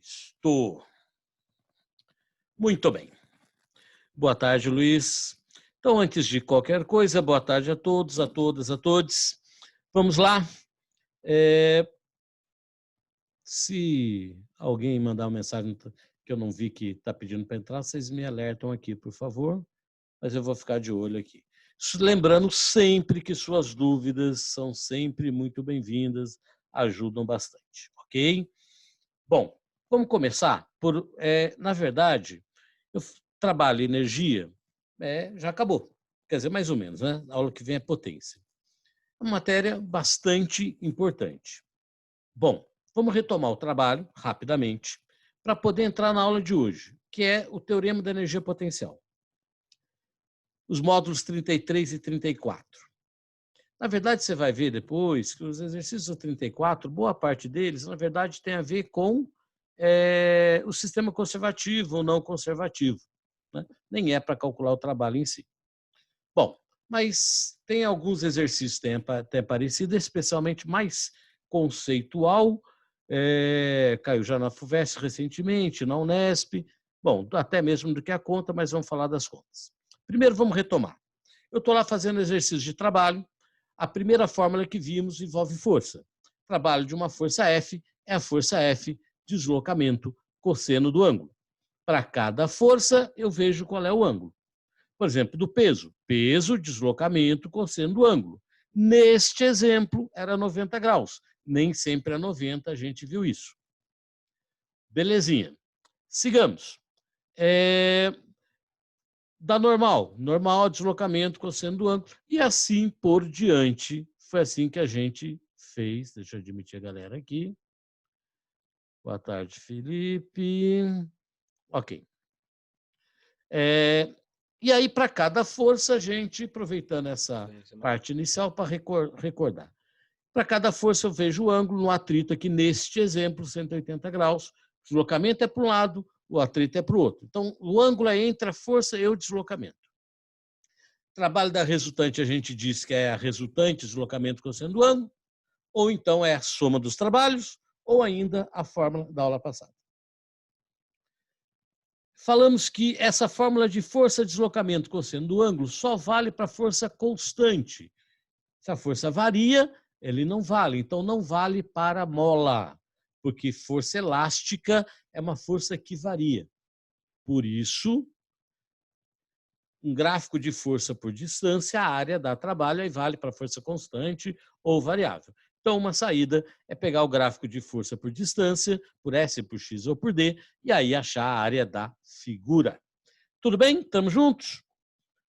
Isto. Muito bem. Boa tarde, Luiz. Então, antes de qualquer coisa, boa tarde a todos, a todas, a todos. Vamos lá. Se alguém mandar uma mensagem que eu não vi que está pedindo para entrar, vocês me alertam aqui, por favor. Mas eu vou ficar de olho aqui. Lembrando sempre que suas dúvidas são sempre muito bem-vindas, ajudam bastante, ok? Bom, vamos começar por, na verdade, eu trabalho energia, já acabou, quer dizer, mais ou menos, né? A aula que vem é potência. Uma matéria bastante importante. Bom, vamos retomar o trabalho rapidamente para poder entrar na aula de hoje, que é o Teorema da Energia Potencial. Os módulos 33 e 34. Na verdade, você vai ver depois que os exercícios do 34, boa parte deles, na verdade, tem a ver com o sistema conservativo ou não conservativo, né? Nem é para calcular o trabalho em si. Bom, mas tem alguns exercícios até parecidos, especialmente mais conceitual, caiu já na FUVEST recentemente, na Unesp, bom, até mesmo do que a conta, mas vamos falar das contas. Primeiro, vamos retomar. Eu estou lá fazendo exercício de trabalho, a primeira fórmula que vimos envolve força. Trabalho de uma força F é a força F, deslocamento, cosseno do ângulo. Para cada força, eu vejo qual é o ângulo. Por exemplo, do peso. Peso, deslocamento, cosseno do ângulo. Neste exemplo, era 90 graus. Nem sempre é 90, a gente viu isso. Belezinha. Sigamos. Da normal. Normal, deslocamento, cosseno do ângulo. E assim por diante. Foi assim que a gente fez. Deixa eu admitir a galera aqui. Boa tarde, Felipe. Ok. E aí, para cada força, a gente, aproveitando essa parte inicial para recordar. Para cada força, eu vejo o ângulo no atrito aqui, neste exemplo, 180 graus. O deslocamento é para um lado, o atrito é para o outro. Então, o ângulo é entre a força e o deslocamento. Trabalho da resultante, a gente diz que é a resultante, deslocamento, cosseno do ângulo, ou então é a soma dos trabalhos, ou ainda a fórmula da aula passada. Falamos que essa fórmula de força, deslocamento, cosseno do ângulo só vale para força constante. Se a força varia, ele não vale. Então, não vale para mola, porque força elástica é uma força que varia. Por isso, um gráfico de força por distância, a área dá trabalho e vale para força constante ou variável. Então, uma saída é pegar o gráfico de força por distância, por S, por X ou por D, e aí achar a área da figura. Tudo bem? Estamos juntos?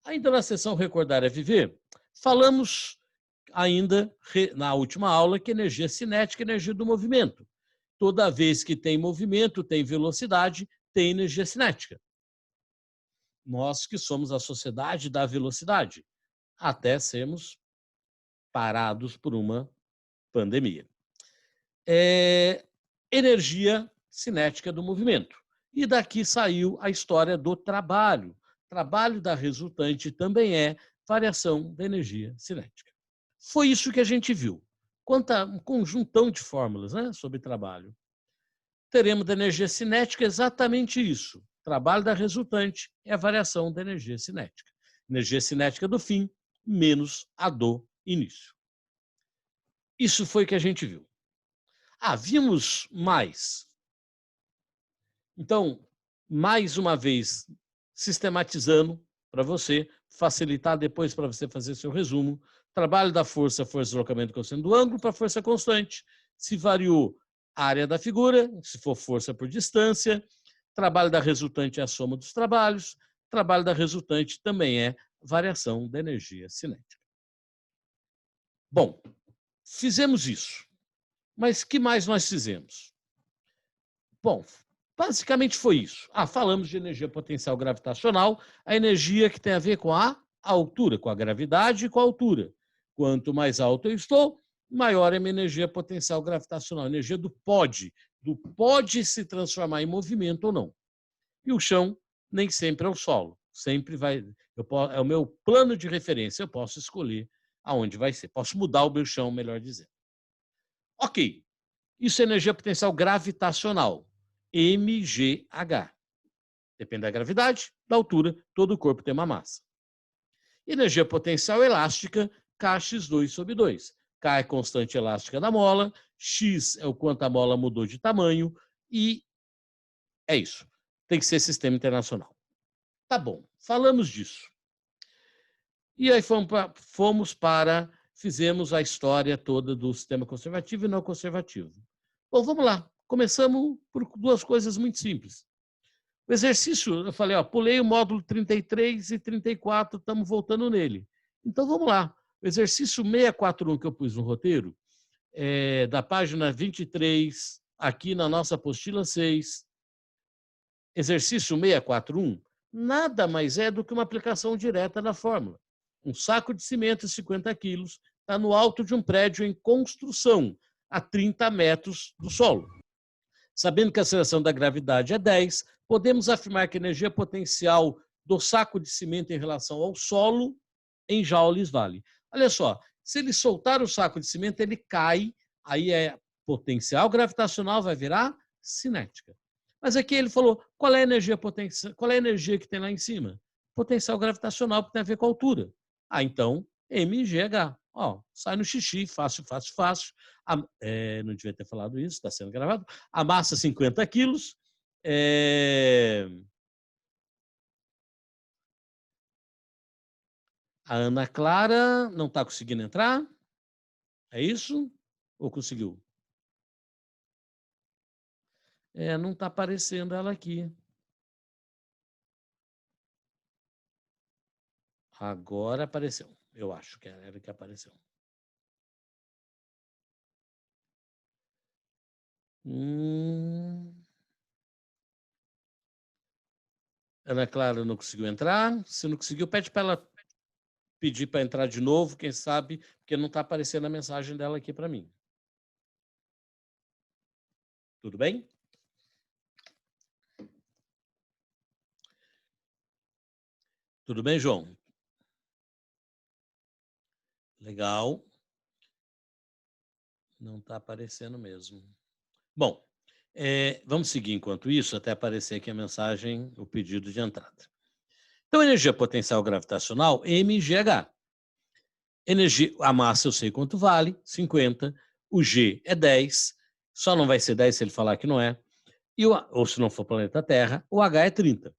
Ainda na sessão Recordar é Viver, falamos ainda na última aula que energia cinética é energia do movimento. Toda vez que tem movimento, tem velocidade, tem energia cinética. Nós que somos a sociedade da velocidade, até sermos parados por uma pandemia. Energia cinética do movimento. E daqui saiu a história do trabalho. Trabalho da resultante também é variação da energia cinética. Foi isso que a gente viu. Um conjuntão de fórmulas, né, sobre trabalho. Teremos da energia cinética exatamente isso. Trabalho da resultante é a variação da energia cinética. Energia cinética do fim menos a do início. Isso foi o que a gente viu. Vimos mais. Então, mais uma vez, sistematizando para você, facilitar depois para você fazer seu resumo. Trabalho da força, força de deslocamento cosseno do ângulo para força constante. Se variou a área da figura, se for força por distância. Trabalho da resultante é a soma dos trabalhos. Trabalho da resultante também é variação da energia cinética. Bom, fizemos isso. Mas o que mais nós fizemos? Bom, basicamente foi isso. Falamos de energia potencial gravitacional, a energia que tem a ver com a altura, com a gravidade e com a altura. Quanto mais alto eu estou, maior é a minha energia potencial gravitacional, a energia do pode se transformar em movimento ou não. E o chão nem sempre é o solo, sempre vai, é o meu plano de referência, eu posso escolher aonde vai ser, posso mudar o meu chão, melhor dizendo. Ok, isso é energia potencial gravitacional. mgh. Depende da gravidade, da altura, todo o corpo tem uma massa. Energia potencial elástica, Kx2/2. K é constante elástica da mola, X é o quanto a mola mudou de tamanho e é isso. Tem que ser sistema internacional. Tá bom, falamos disso. E aí fizemos a história toda do sistema conservativo e não conservativo. Bom, vamos lá. Começamos por duas coisas muito simples. O exercício, eu falei, pulei o módulo 33 e 34, estamos voltando nele. Então, vamos lá. O exercício 641 que eu pus no roteiro, da página 23, aqui na nossa apostila 6, exercício 641, nada mais é do que uma aplicação direta da fórmula. Um saco de cimento de 50 quilos está no alto de um prédio em construção, a 30 metros do solo. Sabendo que a aceleração da gravidade é 10, podemos afirmar que a energia potencial do saco de cimento em relação ao solo em joules vale. Olha só, se ele soltar o saco de cimento, ele cai, aí potencial gravitacional vai virar cinética. Mas aqui ele falou, qual é a energia potencial, qual é a energia que tem lá em cima? Potencial gravitacional, que tem a ver com a altura. Então, mgh. Sai no xixi, fácil, fácil, fácil. Não devia ter falado isso, está sendo gravado. A massa, 50 quilos. A Ana Clara não está conseguindo entrar? É isso? Ou conseguiu? Não está aparecendo ela aqui. Agora apareceu. Eu acho que era ela que apareceu. Ana Clara não conseguiu entrar. Se não conseguiu, pede para ela pedir para entrar de novo, quem sabe, porque não está aparecendo a mensagem dela aqui para mim. Tudo bem? Tudo bem, João? Legal. Não está aparecendo mesmo. Bom, vamos seguir enquanto isso, até aparecer aqui a mensagem, o pedido de entrada. Então, energia potencial gravitacional, mgh. Energia, a massa eu sei quanto vale, 50. O G é 10. Só não vai ser 10 se ele falar que não é. Ou se não for planeta Terra, o H é 30.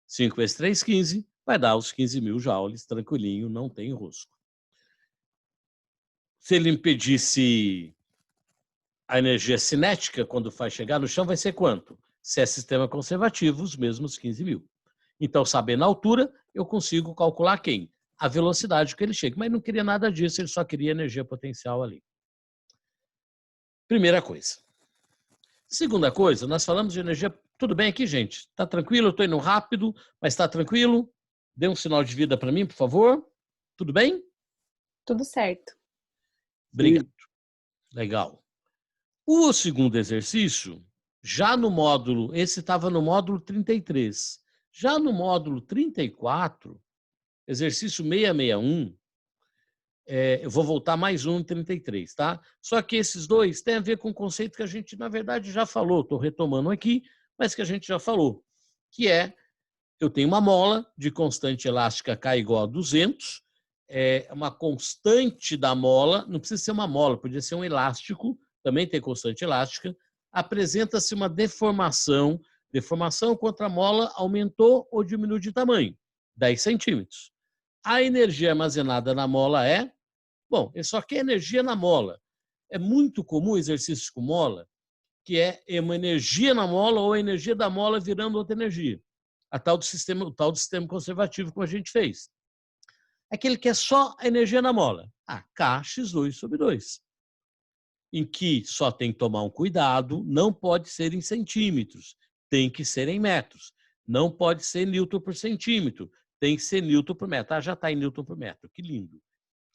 5 vezes 3, 15. Vai dar os 15.000 joules, tranquilinho, não tem rosco. Se ele impedisse a energia cinética, quando vai chegar no chão, vai ser quanto? Se é sistema conservativo, os mesmos 15.000. Então, sabendo a altura, eu consigo calcular quem? A velocidade que ele chega. Mas não queria nada disso, ele só queria energia potencial ali. Primeira coisa. Segunda coisa, nós falamos de energia. Tudo bem aqui, gente? Está tranquilo? Eu estou indo rápido, mas está tranquilo? Dê um sinal de vida para mim, por favor. Tudo bem? Tudo certo. Obrigado. Legal. O segundo exercício, já no módulo, esse estava no módulo 33. Já no módulo 34, exercício 661, eu vou voltar mais um no 33, tá? Só que esses dois têm a ver com um conceito que a gente, na verdade, já falou, estou retomando aqui, mas que a gente já falou, que é, eu tenho uma mola de constante elástica K igual a 200, uma constante da mola, não precisa ser uma mola, podia ser um elástico, também tem constante elástica, apresenta-se uma deformação contra a mola aumentou ou diminuiu de tamanho, 10 centímetros. A energia armazenada na mola bom, ele só quer energia na mola. É muito comum exercícios com mola, que é uma energia na mola ou a energia da mola virando outra energia. O tal do sistema conservativo, como a gente fez. Aquele que é só a energia na mola. Kx2/2. Em que só tem que tomar um cuidado, não pode ser em centímetros, tem que ser em metros. Não pode ser Newton por centímetro, tem que ser Newton por metro. Já está em Newton por metro, que lindo.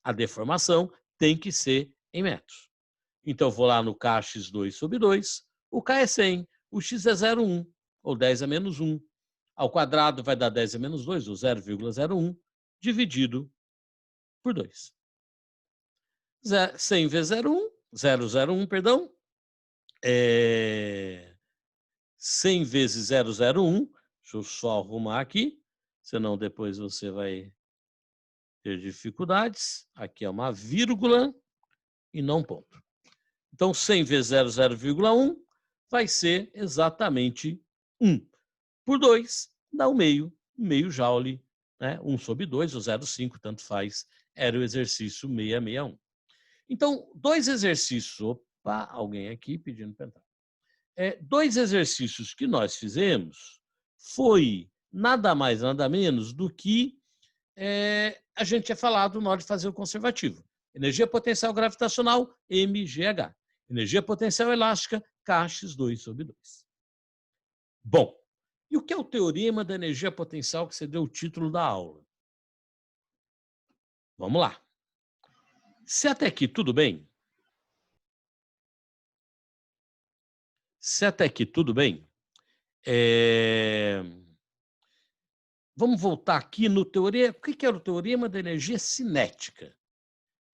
A deformação tem que ser em metros. Então, eu vou lá no Kx2/2, o K é 100, o X é 0,1, ou 10 a menos 1. Ao quadrado vai dar 10 a menos 2, ou 0,01, dividido por 2. 100 vezes 0,1, 001, perdão, 100 vezes 001, deixa eu só arrumar aqui, senão depois você vai ter dificuldades. Aqui é uma vírgula e não ponto. Então, 100 vezes 0,0,1 vai ser exatamente 1. Por 2, dá o meio joule, né? 1 sobre 2, ou 0,5, tanto faz, era o exercício 661. Então, dois exercícios, opa, alguém aqui pedindo para entrar. Dois exercícios que nós fizemos foi nada mais, nada menos do que a gente tinha falado na hora de fazer o conservativo. Energia potencial gravitacional, MGH. Energia potencial elástica, KX2 sobre 2. Bom, e o que é o teorema da energia potencial que você deu o título da aula? Vamos lá. Se até aqui tudo bem? Se até aqui tudo bem? Vamos voltar aqui no teorema. O que era o teorema da energia cinética?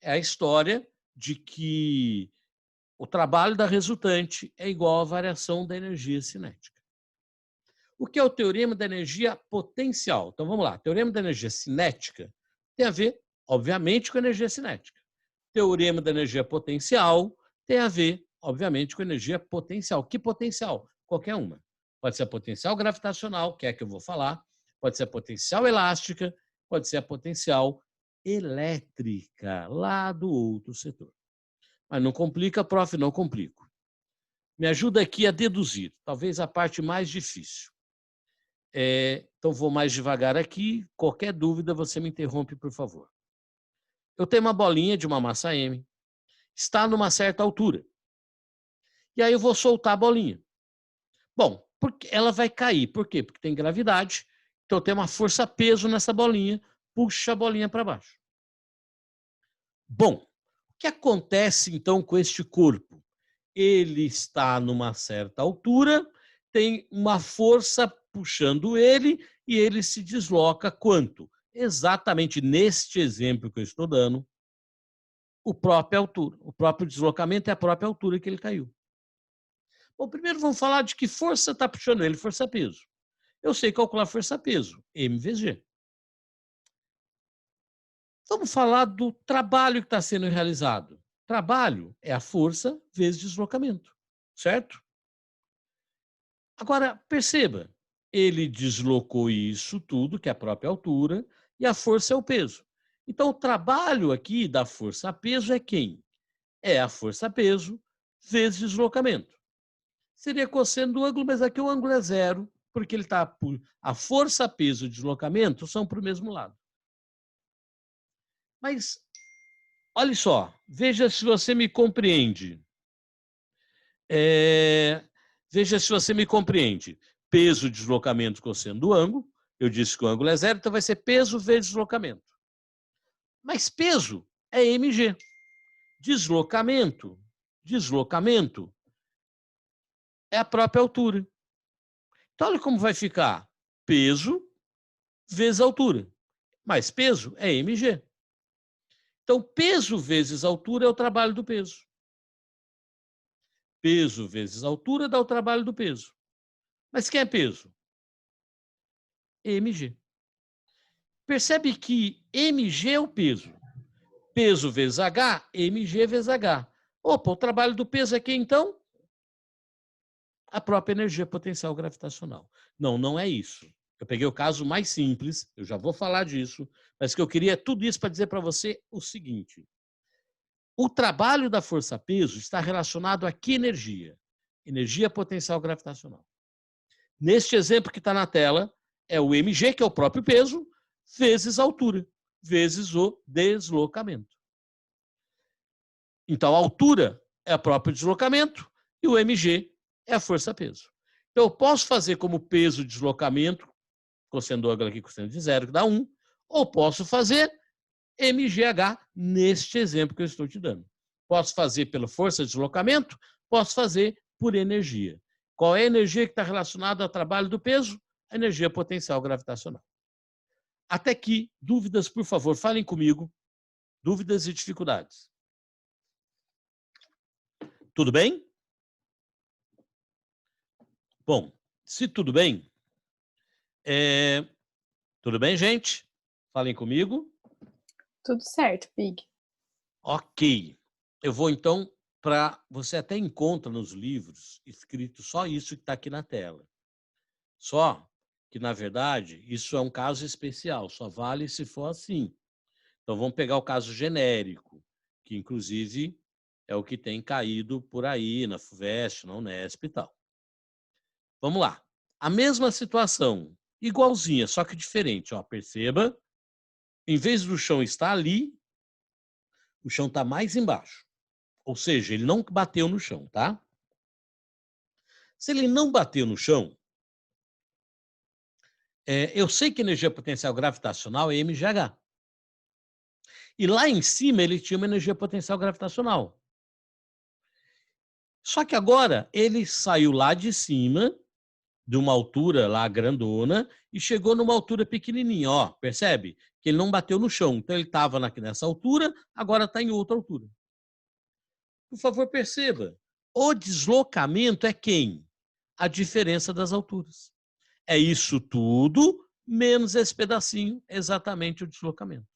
É a história de que o trabalho da resultante é igual à variação da energia cinética. O que é o teorema da energia potencial? Então vamos lá. O teorema da energia cinética tem a ver, obviamente, com a energia cinética. Teorema da energia potencial tem a ver, obviamente, com a energia potencial. Que potencial? Qualquer uma. Pode ser a potencial gravitacional, que é a que eu vou falar, pode ser a potencial elástica, pode ser a potencial elétrica, lá do outro setor. Mas não complica, prof, não complico. Me ajuda aqui a deduzir, talvez a parte mais difícil. Então, vou mais devagar aqui. Qualquer dúvida, você me interrompe, por favor. Eu tenho uma bolinha de uma massa M, está numa certa altura. E aí eu vou soltar a bolinha. Bom, porque ela vai cair. Por quê? Porque tem gravidade. Então, tem uma força-peso nessa bolinha, puxa a bolinha para baixo. Bom, o que acontece, então, com este corpo? Ele está numa certa altura, tem uma força puxando ele e ele se desloca quanto? Exatamente neste exemplo que eu estou dando, a própria altura. O próprio deslocamento é a própria altura que ele caiu. Bom, primeiro vamos falar de que força está puxando ele, força-peso. Eu sei calcular força-peso, M vezes G. Vamos falar do trabalho que está sendo realizado. Trabalho é a força vezes deslocamento, certo? Agora, perceba, ele deslocou isso tudo, que é a própria altura, e a força é o peso. Então, o trabalho aqui da força-peso é quem? É a força-peso vezes deslocamento. Seria cosseno do ângulo, mas aqui o ângulo é zero, porque ele está a força, peso e deslocamento são para o mesmo lado. Mas, olha só, veja se você me compreende. Veja se você me compreende. Peso, deslocamento, cosseno do ângulo. Eu disse que o ângulo é zero, então vai ser peso vezes deslocamento. Mas peso é mg. Deslocamento é a própria altura. Então, olha como vai ficar. Peso vezes altura. Mais peso é mg. Então, peso vezes altura é o trabalho do peso. Peso vezes altura dá o trabalho do peso. Mas quem é peso? mg. Percebe que mg é o peso. Peso vezes h, mg vezes h. Opa, o trabalho do peso é quem, então? A própria energia potencial gravitacional. Não, não é isso. Eu peguei o caso mais simples, eu já vou falar disso, mas que eu queria tudo isso para dizer para você o seguinte. O trabalho da força-peso está relacionado a que energia? Energia potencial gravitacional. Neste exemplo que está na tela, é o mg, que é o próprio peso, vezes a altura, vezes o deslocamento. Então, a altura é o próprio deslocamento e o mg é a força-peso. Então, eu posso fazer como peso deslocamento, cosseno do ângulo aqui, cosseno de zero, que dá 1, ou posso fazer mgh neste exemplo que eu estou te dando. Posso fazer pela força de deslocamento, posso fazer por energia. Qual é a energia que está relacionada ao trabalho do peso? A energia potencial gravitacional. Até aqui, dúvidas, por favor, falem comigo. Dúvidas e dificuldades. Tudo bem? Bom, se tudo bem, tudo bem, gente? Falem comigo. Tudo certo, Big. Ok. Eu vou então para. Você até encontra nos livros escrito só isso que está aqui na tela. Só que, na verdade, isso é um caso especial, só vale se for assim. Então, vamos pegar o caso genérico, que inclusive é o que tem caído por aí na FUVEST, na Unesp e tal. Vamos lá. A mesma situação, igualzinha, só que diferente. Ó, perceba, em vez do chão estar ali, o chão está mais embaixo. Ou seja, ele não bateu no chão, tá? Se ele não bateu no chão, eu sei que energia potencial gravitacional é mgh. E lá em cima ele tinha uma energia potencial gravitacional. Só que agora ele saiu lá de cima, de uma altura lá grandona, e chegou numa altura pequenininha, ó, percebe? Que ele não bateu no chão. Então ele estava nessa altura, agora está em outra altura. Por favor, perceba. O deslocamento é quem? A diferença das alturas. É isso tudo, menos esse pedacinho, exatamente o deslocamento.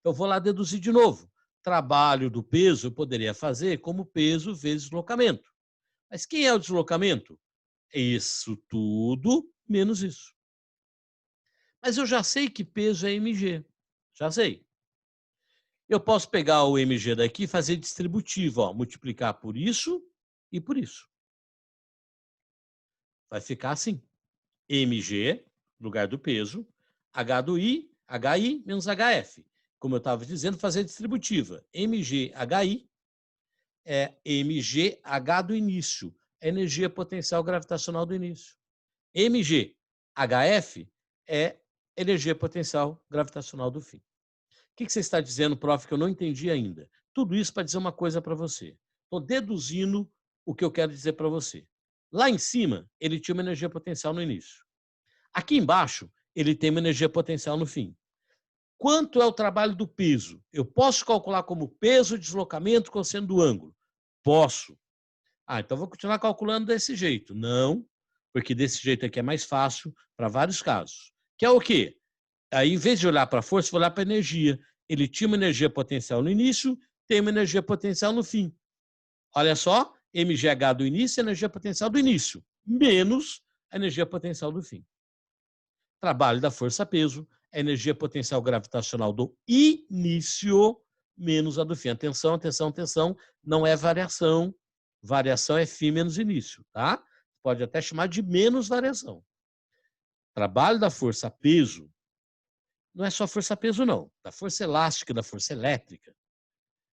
Eu vou lá deduzir de novo. Trabalho do peso eu poderia fazer como peso vezes deslocamento. Mas quem é o deslocamento? Isso tudo menos isso. Mas eu já sei que peso é mg. Já sei. Eu posso pegar o mg daqui e fazer distributivo, ó, multiplicar por isso e por isso. Vai ficar assim. mg, lugar do peso, h do i, hi menos hf. Como eu estava dizendo, fazer distributiva. mg, hi é mg, h do início. Energia potencial gravitacional do início. mg, hf é energia potencial gravitacional do fim. O que você está dizendo, prof, que eu não entendi ainda? Tudo isso para dizer uma coisa para você. Estou deduzindo o que eu quero dizer para você. Lá em cima, ele tinha uma energia potencial no início. Aqui embaixo, ele tem uma energia potencial no fim. Quanto é o trabalho do peso? Eu posso calcular como peso, deslocamento, cosseno do ângulo? Posso. Ah, então vou continuar calculando desse jeito. Não, porque desse jeito aqui é mais fácil para vários casos. Que é o quê? Aí, em vez de olhar para a força, vou olhar para a energia. Ele tinha uma energia potencial no início, tem uma energia potencial no fim. Olha só, mgh do início é a energia potencial do início, menos a energia potencial do fim. Trabalho da força-peso, a energia potencial gravitacional do início menos a do fim. Atenção, atenção, atenção, não é variação. Variação é φ menos início, tá? Pode até chamar de menos variação. Trabalho da força-peso não é só força-peso, não. Da força elástica e da força elétrica.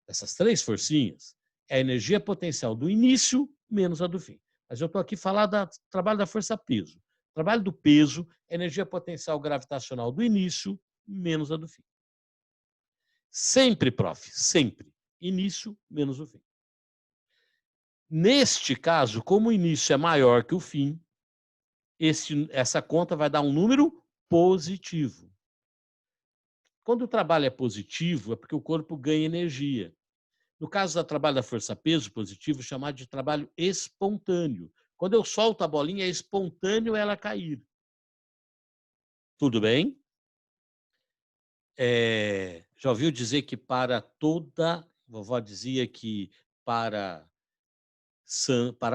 Essas três forcinhas é a energia potencial do início menos a do fim. Mas eu estou aqui falando do trabalho da força-peso. O trabalho do peso é a energia potencial gravitacional do início menos a do fim. Sempre, prof, sempre. Início menos o fim. Neste caso, como o início é maior que o fim, essa conta vai dar um número positivo. Quando o trabalho é positivo, é porque o corpo ganha energia. No caso do trabalho da força-peso positivo, chamado de trabalho espontâneo. Quando eu solto a bolinha, é espontâneo ela cair. Tudo bem? Já ouviu dizer que para toda... Vovó dizia que para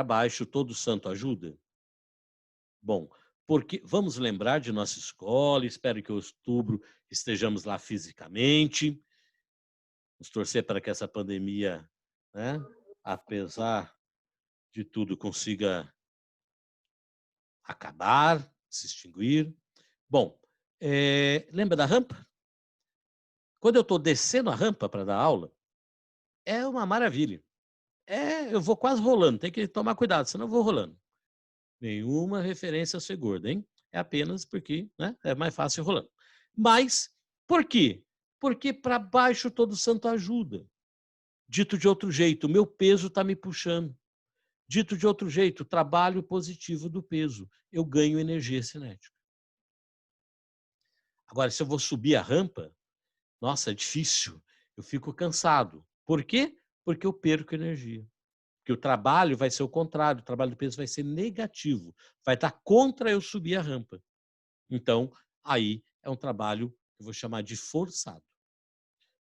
baixo todo santo ajuda? Bom, porque vamos lembrar de nossa escola, espero que em outubro estejamos lá fisicamente. Vamos torcer para que essa pandemia, né, apesar de tudo, consiga acabar, se extinguir. Bom, lembra da rampa? Quando eu estou descendo a rampa para dar aula, é uma maravilha. Eu vou quase rolando, tem que tomar cuidado, senão eu vou rolando. Nenhuma referência a ser gordo, hein? É apenas porque, né, é mais fácil rolando. Mas, por quê? Porque para baixo todo santo ajuda. Dito de outro jeito, o meu peso está me puxando. Dito de outro jeito, o trabalho positivo do peso. Eu ganho energia cinética. Agora, se eu vou subir a rampa, nossa, é difícil. Eu fico cansado. Por quê? Porque eu perco energia. Porque o trabalho vai ser o contrário, o trabalho do peso vai ser negativo, vai estar contra eu subir a rampa. Então, aí é um trabalho que eu vou chamar de forçado.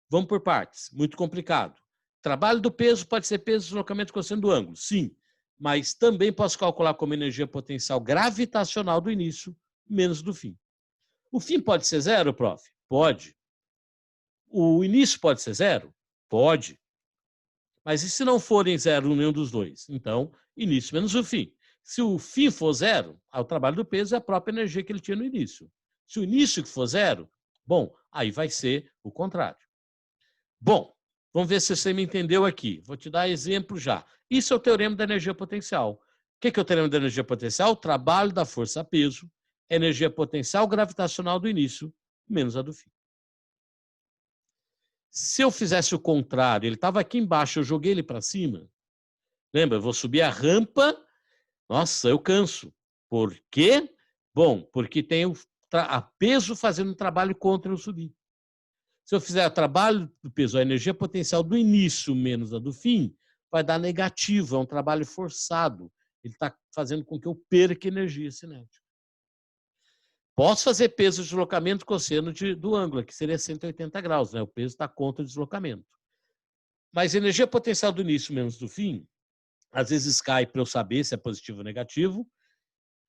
Vamos por partes, muito complicado. Trabalho do peso pode ser peso de deslocamento cosseno do ângulo, sim, mas também posso calcular como energia potencial gravitacional do início menos do fim. O fim pode ser zero, prof? Pode. O início pode ser zero? Pode. Mas e se não forem zero nenhum dos dois? Então, início menos o fim. Se o fim for zero, o trabalho do peso é a própria energia que ele tinha no início. Se o início que for zero, bom, aí vai ser o contrário. Bom, vamos ver se você me entendeu aqui. Vou te dar exemplo já. Isso é o teorema da energia potencial. O que é o teorema da energia potencial? O trabalho da força-peso, energia potencial gravitacional do início, menos a do fim. Se eu fizesse o contrário, ele estava aqui embaixo, eu joguei ele para cima. Lembra, eu vou subir a rampa, nossa, eu canso. Por quê? Bom, porque tem o peso fazendo um trabalho contra eu subir. Se eu fizer o trabalho do peso, a energia potencial do início menos a do fim, vai dar negativo, é um trabalho forçado. Ele está fazendo com que eu perca energia cinética. Posso fazer peso de deslocamento cosseno do ângulo, que seria 180 graus, né? O peso está contra o deslocamento. Mas a energia potencial do início menos do fim, às vezes cai para eu saber se é positivo ou negativo.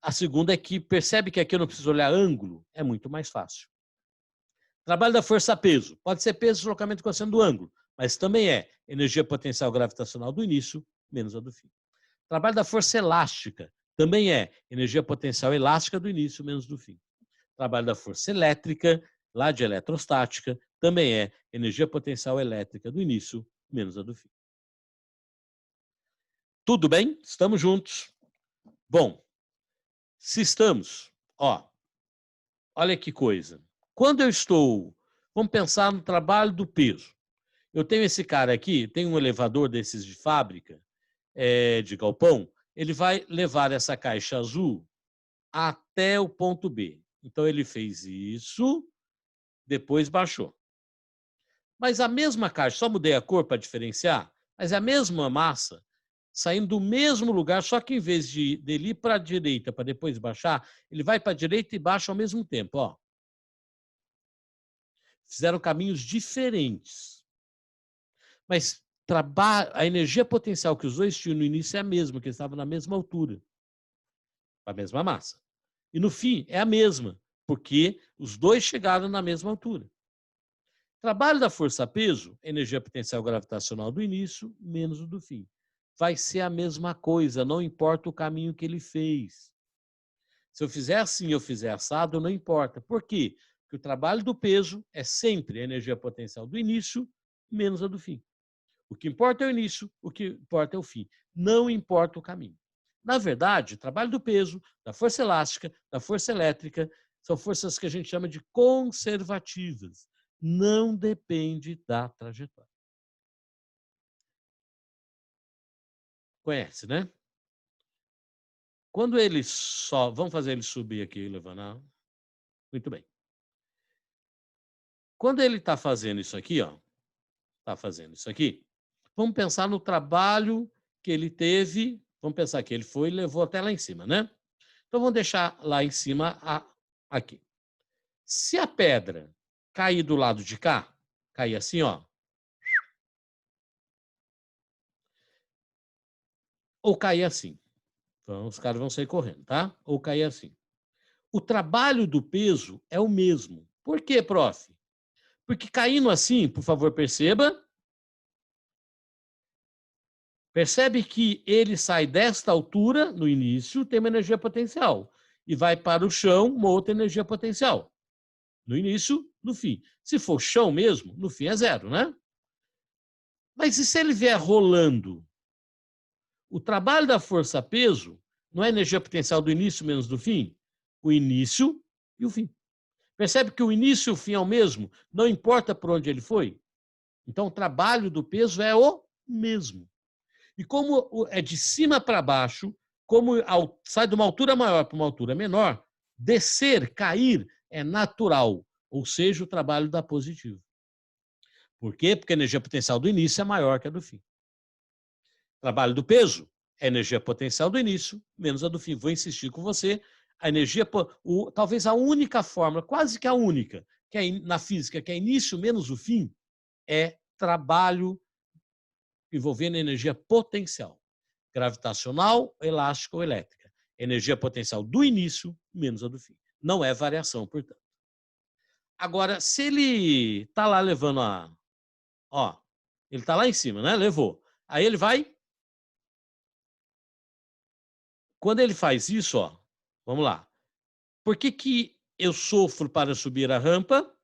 A segunda é que percebe que aqui eu não preciso olhar ângulo, é muito mais fácil. Trabalho da força-peso. Pode ser peso de deslocamento cosseno do ângulo, mas também é energia potencial gravitacional do início menos a do fim. Trabalho da força elástica. Também é energia potencial elástica do início menos do fim. Trabalho da força elétrica, lá de eletrostática, também é energia potencial elétrica do início menos a do fim. Tudo bem? Estamos juntos? Bom, se estamos, olha que coisa. Quando eu estou, vamos pensar no trabalho do peso. Eu tenho esse cara aqui, tem um elevador desses de fábrica, de galpão, ele vai levar essa caixa azul até o ponto B. Então ele fez isso, depois baixou. Mas a mesma caixa, só mudei a cor para diferenciar, mas é a mesma massa, saindo do mesmo lugar, só que em vez dele ir para a direita para depois baixar, ele vai para a direita e baixa ao mesmo tempo. Ó. Fizeram caminhos diferentes. Mas a energia potencial que os dois tinham no início é a mesma, que eles estavam na mesma altura, a mesma massa. E no fim é a mesma, porque os dois chegaram na mesma altura. Trabalho da força-peso, energia potencial gravitacional do início, menos o do fim. Vai ser a mesma coisa, não importa o caminho que ele fez. Se eu fizer assim, eu fizer assado, não importa. Por quê? Porque o trabalho do peso é sempre a energia potencial do início, menos a do fim. O que importa é o início, o que importa é o fim. Não importa o caminho. Na verdade, o trabalho do peso, da força elástica, da força elétrica, são forças que a gente chama de conservativas. Não depende da trajetória. Conhece, né? Quando ele só... Vamos fazer ele subir aqui, levantar. Muito bem. Quando ele está fazendo isso aqui, está fazendo isso aqui, vamos pensar no trabalho que ele teve. Vamos pensar que ele foi e levou até lá em cima, né? Então, vamos deixar lá em cima aqui. Se a pedra cair do lado de cá, cair assim, ou cair assim. Então, os caras vão sair correndo, tá? Ou cair assim. O trabalho do peso é o mesmo. Por quê, prof? Porque caindo assim, por favor, percebe que ele sai desta altura, no início, tem uma energia potencial. E vai para o chão, uma outra energia potencial. No início, no fim. Se for chão mesmo, no fim é zero, né? Mas e se ele vier rolando? O trabalho da força-peso não é energia potencial do início menos do fim? O início e o fim. Percebe que o início e o fim é o mesmo? Não importa por onde ele foi? Então, o trabalho do peso é o mesmo. E como é de cima para baixo, como sai de uma altura maior para uma altura menor, descer, cair, é natural. Ou seja, o trabalho dá positivo. Por quê? Porque a energia potencial do início é maior que a do fim. Trabalho do peso é a energia potencial do início menos a do fim. Vou insistir com você. A energia, talvez a única fórmula, quase que a única, que é na física, que é início menos o fim, é trabalho envolvendo energia potencial, gravitacional, elástica ou elétrica. Energia potencial do início menos a do fim. Não é variação, portanto. Agora, se ele está lá levando ó, ele está lá em cima, né? Levou. Aí ele vai. Quando ele faz isso, ó, vamos lá. Por que eu sofro para subir a rampa?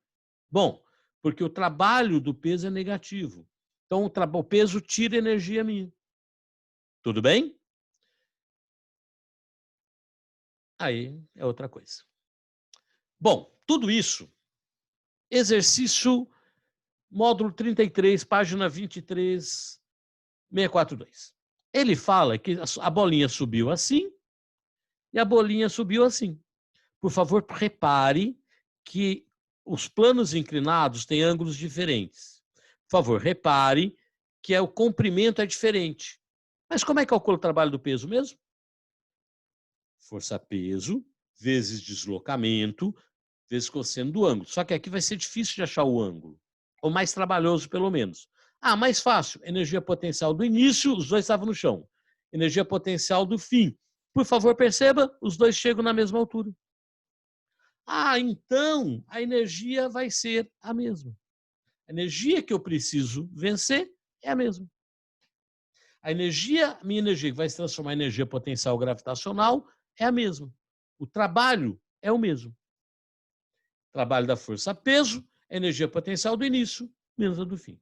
Bom, porque o trabalho do peso é negativo. Então, o peso tira energia minha. Tudo bem? Aí é outra coisa. Bom, tudo isso, exercício módulo 33, página 23, 642. Ele fala que a bolinha subiu assim e a bolinha subiu assim. Por favor, repare que os planos inclinados têm ângulos diferentes. Por favor, repare que o comprimento é diferente. Mas como é que calcula o trabalho do peso mesmo? Força-peso vezes deslocamento vezes cosseno do ângulo. Só que aqui vai ser difícil de achar o ângulo. Ou mais trabalhoso, pelo menos. Mais fácil. Energia potencial do início, os dois estavam no chão. Energia potencial do fim. Por favor, perceba, os dois chegam na mesma altura. Então a energia vai ser a mesma. A energia que eu preciso vencer é a mesma. Minha energia que vai se transformar em energia potencial gravitacional é a mesma. O trabalho é o mesmo. Trabalho da força-peso, energia potencial do início, menos a do fim.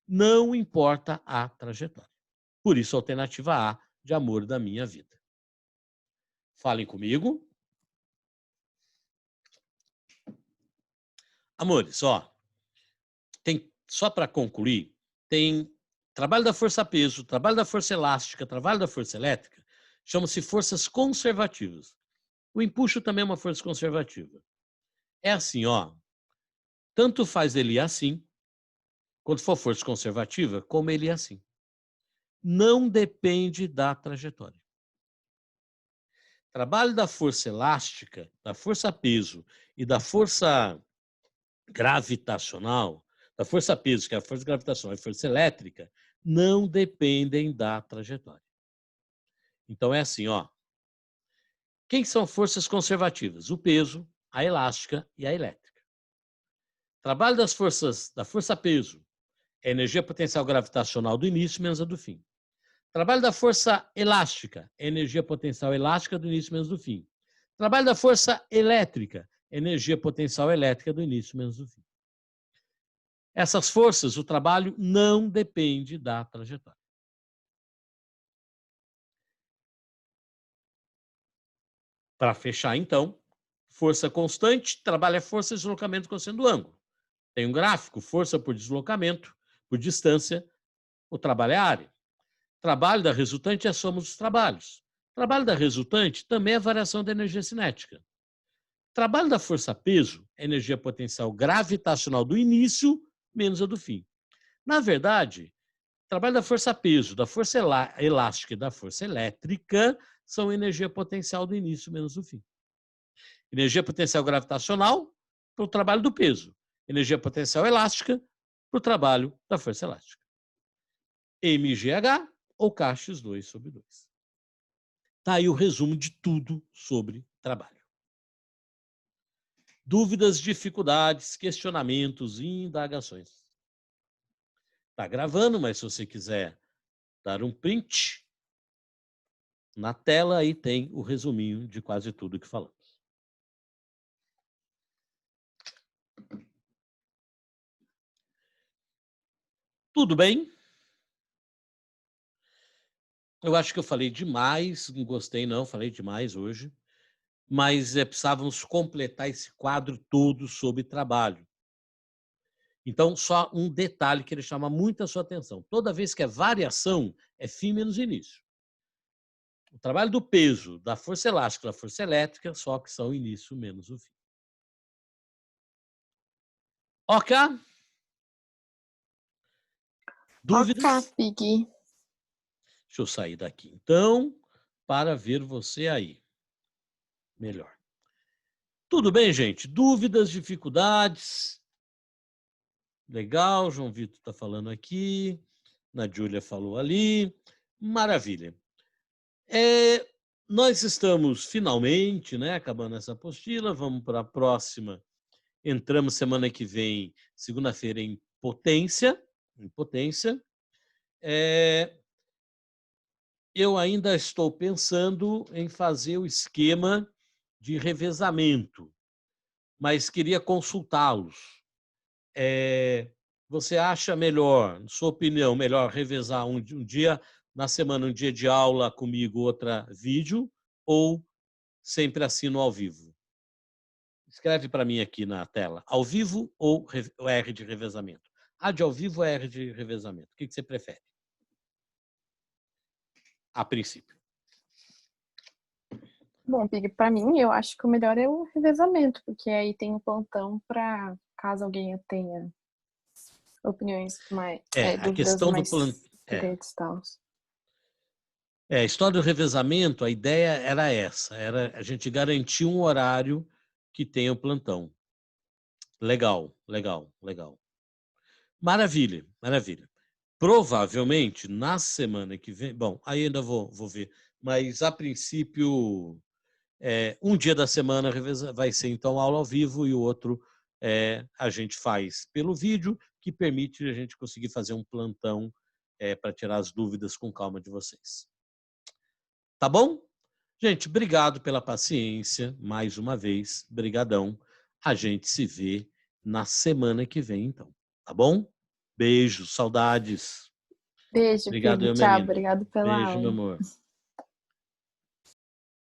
Não importa a trajetória. Por isso, a alternativa A de amor da minha vida. Falem comigo. Amores, só para concluir, tem trabalho da força-peso, trabalho da força elástica, trabalho da força elétrica, chamam-se forças conservativas. O empuxo também é uma força conservativa. É assim, tanto faz ele ir assim, quando for força conservativa, como ele ir assim. Não depende da trajetória. Trabalho da força elástica, da força-peso e da força gravitacional, da força-peso, que é a força gravitacional, e a força elétrica, não dependem da trajetória. Então é assim, Quem são forças conservativas? O peso, a elástica e a elétrica. Trabalho da força-peso é a energia potencial gravitacional do início menos a do fim. Trabalho da força elástica é a energia potencial elástica do início menos do fim. Trabalho da força elétrica é a energia potencial elétrica do início menos do fim. Essas forças, o trabalho não depende da trajetória. Para fechar, então, força constante, trabalho é força e deslocamento cosseno do ângulo. Tem um gráfico, força por deslocamento, por distância, o trabalho é área. Trabalho da resultante é a soma dos trabalhos. Trabalho da resultante também é a variação da energia cinética. Trabalho da força-peso é a energia potencial gravitacional do início menos a do fim. Na verdade, trabalho da força-peso, da força elástica e da força elétrica são energia potencial do início menos do fim. Energia potencial gravitacional para o trabalho do peso. Energia potencial elástica para o trabalho da força elástica. MGH ou KX2/2. Está aí o resumo de tudo sobre trabalho. Dúvidas, dificuldades, questionamentos e indagações. Está gravando, mas se você quiser dar um print, na tela aí tem o resuminho de quase tudo que falamos. Tudo bem? Eu acho que eu falei demais, não gostei não, falei demais hoje, mas precisávamos completar esse quadro todo sobre trabalho. Então, só um detalhe que ele chama muito a sua atenção. Toda vez que é variação, é fim menos início. O trabalho do peso, da força elástica, da força elétrica, só que são início menos o fim. Ok? Dúvidas? Ok, Pig. Deixa eu sair daqui, então, para ver você aí. Melhor. Tudo bem, gente? Dúvidas, dificuldades? Legal, João Vitor está falando aqui. Na Júlia falou ali. Maravilha. Nós estamos finalmente, né, acabando essa apostila. Vamos para a próxima. Entramos semana que vem, segunda-feira, em potência. Eu ainda estou pensando em fazer o esquema de revezamento, mas queria consultá-los. Você acha melhor, na sua opinião, melhor revezar um dia na semana, um dia de aula comigo, outra vídeo, ou sempre assino ao vivo? Escreve para mim aqui na tela, ao vivo ou R de revezamento? A de ao vivo ou R de revezamento? O que você prefere? A princípio. Bom, Pig, para mim, eu acho que o melhor é o revezamento, porque aí tem um plantão para caso alguém tenha opiniões mais, A dúvidas questão do mais plantão. secretas e tal. A história do revezamento, a ideia era essa, era a gente garantir um horário que tenha o plantão. Legal. Maravilha. Provavelmente, na semana que vem, bom, aí ainda vou ver, mas a princípio, um dia da semana vai ser então aula ao vivo e o outro a gente faz pelo vídeo, que permite a gente conseguir fazer um plantão para tirar as dúvidas com calma de vocês. Tá bom? Gente, obrigado pela paciência, mais uma vez, brigadão. A gente se vê na semana que vem, então. Tá bom? Beijo, saudades. Beijo, Obrigado, Pig. meu Tchau, menino. obrigado pela Beijo, meu aula. amor.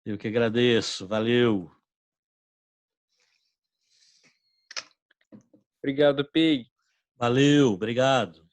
Eu que agradeço. Valeu. Obrigado, Pig. Valeu, obrigado.